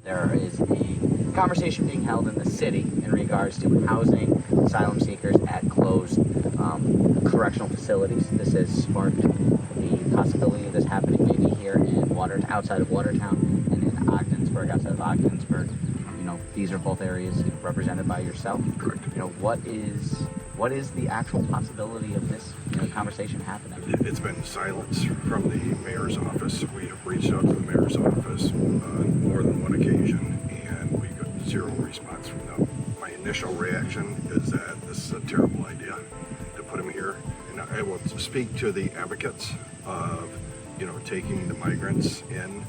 There is a conversation being held in the city in regards to housing asylum seekers at closed correctional facilities. This has sparked the possibility of this happening maybe here in outside of Watertown and in Ogdensburg, outside of Ogdensburg. You know, these are both areas represented by yourself. Correct. You know, what is the actual possibility of this conversation happening? It's been silence from the mayor's office. We have reached out to the mayor's office on more than one occasion, and we got zero response from them. My initial reaction is that this is a terrible idea to put them here, and I will speak to the advocates of taking the migrants in.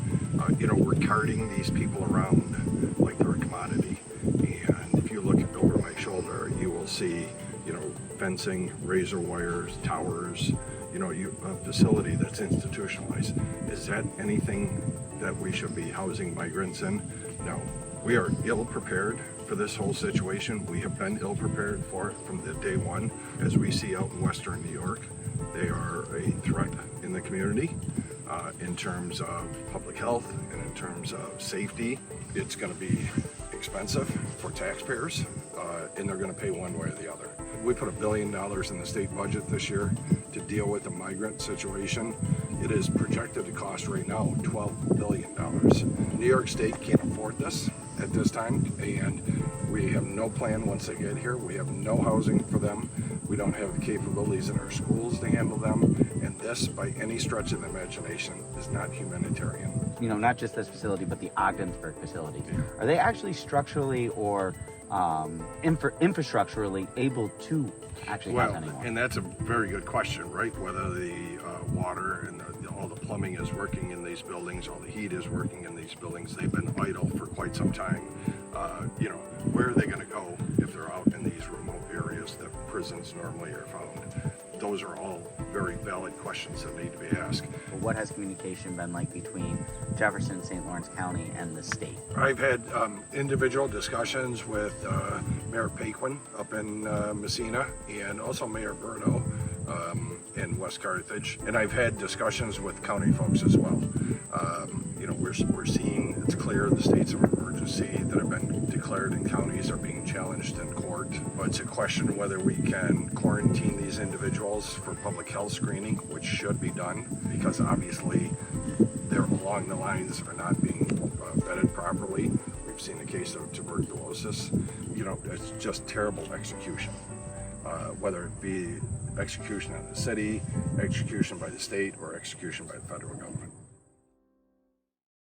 We're carting these people around like they're a commodity, and if you look over my shoulder, you will see fencing, razor wires, towers, a facility that's institutionalized. Is that anything that we should be housing migrants in? No. We are ill prepared for this whole situation. We have been ill prepared for it from the day one. As we see out in Western New York, they are a threat in the community in terms of public health and in terms of safety. It's going to be expensive for taxpayers, and they're going to pay one way or the other. We put $1 billion in the state budget this year to deal with the migrant situation. It is projected to cost right now $12 billion. New York State can't afford this at this time, and we have no plan once they get here. We have no housing for them. We don't have the capabilities in our schools to handle them, and this, by any stretch of the imagination, is not humanitarian. Not just this facility, but the Ogdensburg facility. Are they actually structurally or infrastructurally able to actually house anyone? And that's a very good question, right? Whether the water and all the plumbing is working in these buildings, all the heat is working in these buildings. They've been idle for quite some time. Where are they going to go if they're out in these remote areas that prisons normally are found? Those are all very valid questions that need to be asked. What has communication been like between Jefferson, St. Lawrence County, and the state? I've had individual discussions with Mayor Paquin up in Messina, and also Mayor Berto in West Carthage, and I've had discussions with county folks as well. We're seeing, it's clear, the states of emergency that have been declared in counties are being challenged in court. But it's a question whether we can quarantine these individuals for public health screening, which should be done, because obviously they're along the lines are not being vetted properly. We've seen a case of tuberculosis. It's just terrible execution, whether it be execution in the city, execution by the state, or execution by the federal government.